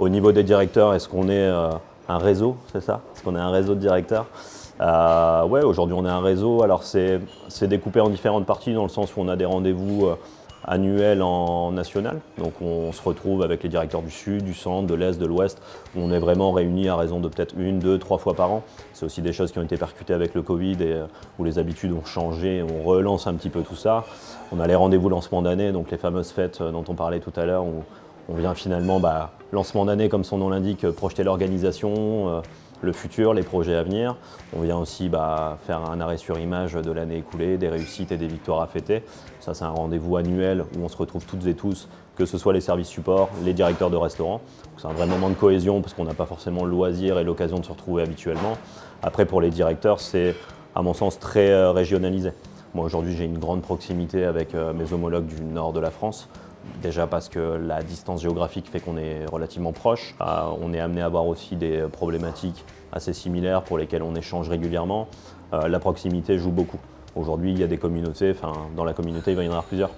Au niveau des directeurs, est-ce qu'on est un réseau, c'est ça? Est-ce qu'on est un réseau de directeurs? Ouais, aujourd'hui on est un réseau. Alors c'est découpé en différentes parties dans le sens où on a des rendez-vous annuels en national. Donc on se retrouve avec les directeurs du Sud, du Centre, de l'Est, de l'Ouest, où on est vraiment réunis à raison de peut-être 1, 2, 3 fois par an. C'est aussi des choses qui ont été percutées avec le Covid et où les habitudes ont changé. On relance un petit peu tout ça. On a les rendez-vous lancement d'année, donc les fameuses fêtes dont on parlait tout à l'heure, où on vient finalement, lancement d'année comme son nom l'indique, projeter l'organisation, le futur, les projets à venir. On vient aussi faire un arrêt sur image de l'année écoulée, des réussites et des victoires à fêter. Ça, c'est un rendez-vous annuel où on se retrouve toutes et tous, que ce soit les services supports, les directeurs de restaurants. C'est un vrai moment de cohésion parce qu'on n'a pas forcément le loisir et l'occasion de se retrouver habituellement. Après, pour les directeurs, c'est à mon sens très régionalisé. Moi, aujourd'hui, j'ai une grande proximité avec mes homologues du nord de la France. Déjà parce que la distance géographique fait qu'on est relativement proche. On est amené à avoir aussi des problématiques assez similaires pour lesquelles on échange régulièrement. La proximité joue beaucoup. Aujourd'hui, il y a des communautés, dans la communauté, il va y en avoir plusieurs.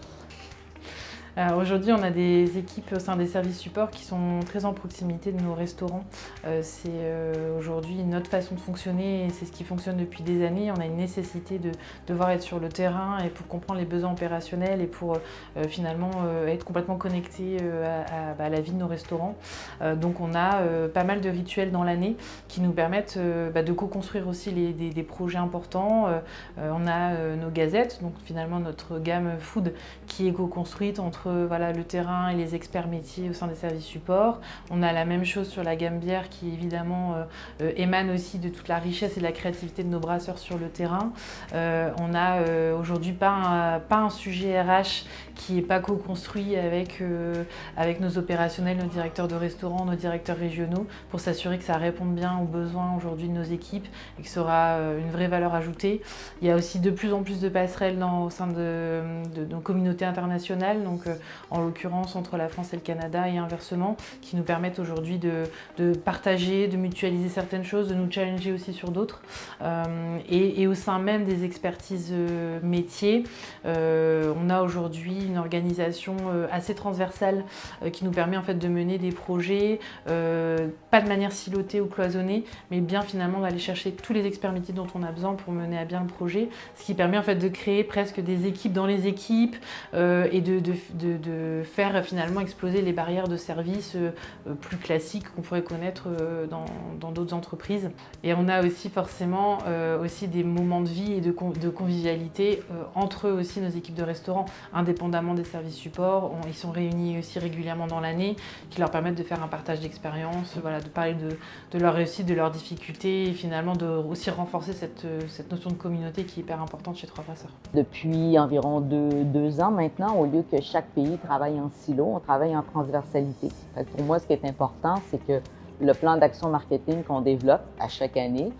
Aujourd'hui, on a des équipes au sein des services supports qui sont très en proximité de nos restaurants. C'est aujourd'hui notre façon de fonctionner et c'est ce qui fonctionne depuis des années. On a une nécessité de devoir être sur le terrain et pour comprendre les besoins opérationnels et pour finalement être complètement connecté à la vie de nos restaurants. Donc on a pas mal de rituels dans l'année qui nous permettent de co-construire aussi des projets importants. On a nos gazettes, donc finalement notre gamme food qui est co-construite entre le terrain et les experts métiers au sein des services supports. On a la même chose sur la gamme bière qui évidemment émane aussi de toute la richesse et de la créativité de nos brasseurs sur le terrain. On a aujourd'hui pas un sujet RH qui n'est pas co-construit avec nos opérationnels, nos directeurs de restaurants, nos directeurs régionaux pour s'assurer que ça réponde bien aux besoins aujourd'hui de nos équipes et que ça aura une vraie valeur ajoutée. Il y a aussi de plus en plus de passerelles au sein de nos communautés internationales, donc en l'occurrence entre la France et le Canada et inversement, qui nous permettent aujourd'hui de partager, de mutualiser certaines choses, de nous challenger aussi sur d'autres. Et au sein même des expertises métiers, on a aujourd'hui une organisation assez transversale qui nous permet en fait de mener des projets, pas de manière silotée ou cloisonnée, mais bien finalement d'aller chercher tous les experts métiers dont on a besoin pour mener à bien le projet, ce qui permet en fait de créer presque des équipes dans les équipes et de faire finalement exploser les barrières de service plus classiques qu'on pourrait connaître dans d'autres entreprises. Et on a aussi forcément aussi des moments de vie et de convivialité entre aussi nos équipes de restaurants, indépendamment des services supports. Ils sont réunis aussi régulièrement dans l'année, qui leur permettent de faire un partage d'expérience, de parler de leur réussite, de leurs difficultés et finalement de aussi renforcer cette notion de communauté qui est hyper importante chez Trois Brasseurs. Depuis environ deux ans maintenant, au lieu que chaque pays travaille en silo, on travaille en transversalité. Pour moi, ce qui est important, c'est que le plan d'action marketing qu'on développe à chaque année,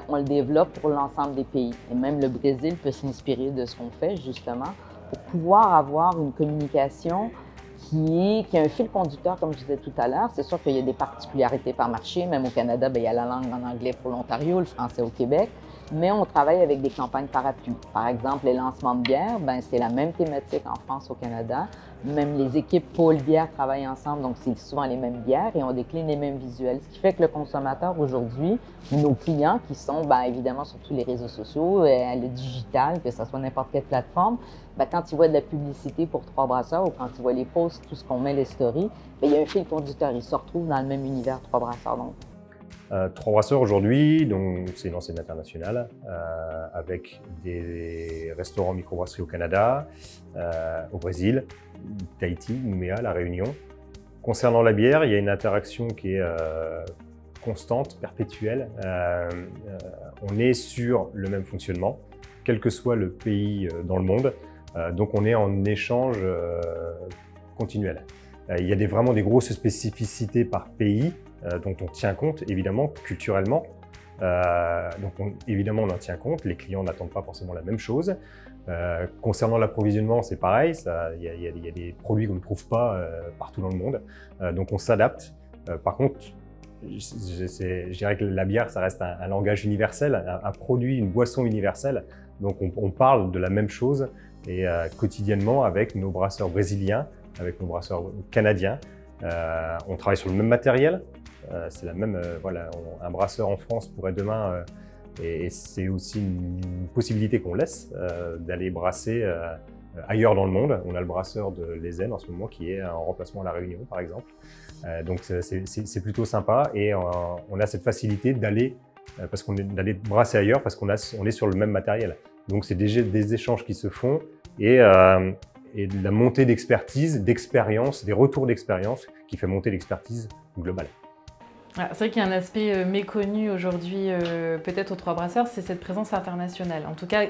on le développe pour l'ensemble des pays. Et même le Brésil peut s'inspirer de ce qu'on fait justement pour pouvoir avoir une communication qui a un fil conducteur, comme je disais tout à l'heure. C'est sûr qu'il y a des particularités par marché. Même au Canada, il y a la langue en anglais pour l'Ontario, le français au Québec. Mais on travaille avec des campagnes parapluies. Par exemple, les lancements de bière, c'est la même thématique en France, au Canada. Même les équipes pôle bière travaillent ensemble, donc c'est souvent les mêmes bières et on décline les mêmes visuels. Ce qui fait que le consommateur aujourd'hui, nos clients qui sont évidemment sur tous les réseaux sociaux, le digital, que ce soit n'importe quelle plateforme, quand ils voient de la publicité pour Trois Brasseurs ou quand ils voient les posts, tout ce qu'on met, les stories, il y a un fil conducteur. Ils se retrouvent dans le même univers Trois Brasseurs. Donc. Trois Brasseurs aujourd'hui, c'est une enseigne internationale avec des restaurants microbrasseries au Canada, au Brésil, Tahiti, Nouméa, La Réunion. Concernant la bière, il y a une interaction qui est constante, perpétuelle. On est sur le même fonctionnement, quel que soit le pays dans le monde. Donc on est en échange continuel. Il y a vraiment des grosses spécificités par pays dont on tient compte évidemment culturellement. Évidemment on en tient compte, les clients n'attendent pas forcément la même chose. Concernant l'approvisionnement, c'est pareil, il y a des produits qu'on ne trouve pas partout dans le monde, donc on s'adapte. Par contre, je dirais que la bière, ça reste un langage universel, un produit, une boisson universelle, donc on parle de la même chose et quotidiennement avec nos brasseurs brésiliens, avec nos brasseurs canadiens, On travaille sur le même matériel. C'est la même, voilà, un brasseur en France pourrait demain, et c'est aussi une possibilité qu'on laisse, d'aller brasser ailleurs dans le monde. On a le brasseur de l'Ezen en ce moment qui est en remplacement à La Réunion, par exemple. Donc c'est plutôt sympa, et on a cette facilité d'aller brasser ailleurs parce qu'on est sur le même matériel. Donc c'est des échanges qui se font, et de la montée d'expertise, d'expérience, des retours d'expérience qui fait monter l'expertise globale. C'est vrai qu'il y a un aspect méconnu aujourd'hui, peut-être aux Trois Brasseurs, c'est cette présence internationale. En tout cas,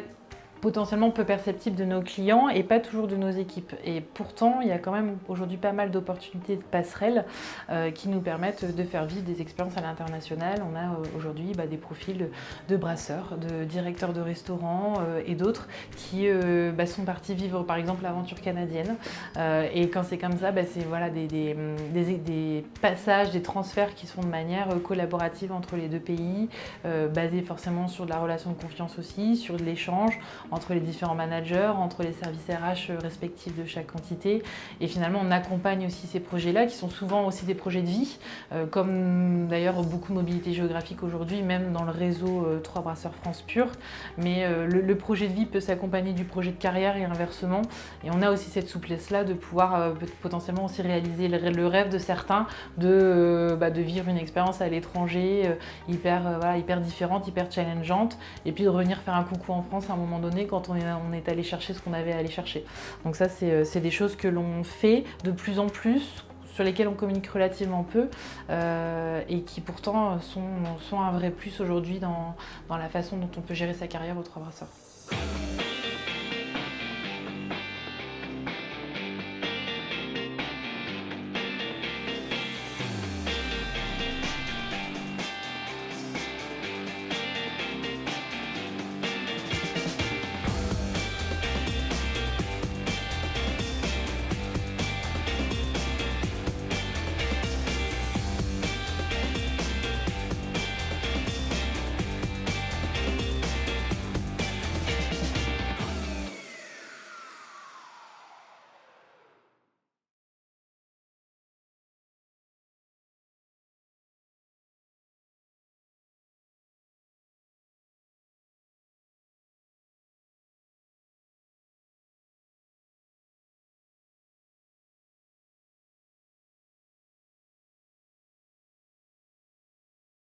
potentiellement peu perceptible de nos clients et pas toujours de nos équipes. Et pourtant, il y a quand même aujourd'hui pas mal d'opportunités de passerelles qui nous permettent de faire vivre des expériences à l'international. On a aujourd'hui des profils de brasseurs, de directeurs de restaurants et d'autres qui sont partis vivre par exemple l'aventure canadienne. Et quand c'est comme ça, c'est voilà, des passages, des transferts qui se font de manière collaborative entre les deux pays, basés forcément sur de la relation de confiance aussi, sur de l'échange entre les différents managers, entre les services RH respectifs de chaque entité. Et finalement, on accompagne aussi ces projets-là, qui sont souvent aussi des projets de vie, comme d'ailleurs beaucoup de mobilité géographique aujourd'hui, même dans le réseau Trois Brasseurs France Pure. Mais le projet de vie peut s'accompagner du projet de carrière et inversement. Et on a aussi cette souplesse-là de pouvoir potentiellement aussi réaliser le rêve de certains de vivre une expérience à l'étranger hyper différente, hyper challengeante, et puis de revenir faire un coucou en France à un moment donné quand on est allé chercher ce qu'on avait à aller chercher. Donc ça, c'est des choses que l'on fait de plus en plus, sur lesquelles on communique relativement peu et qui pourtant sont un vrai plus aujourd'hui dans la façon dont on peut gérer sa carrière aux Trois Brasseurs.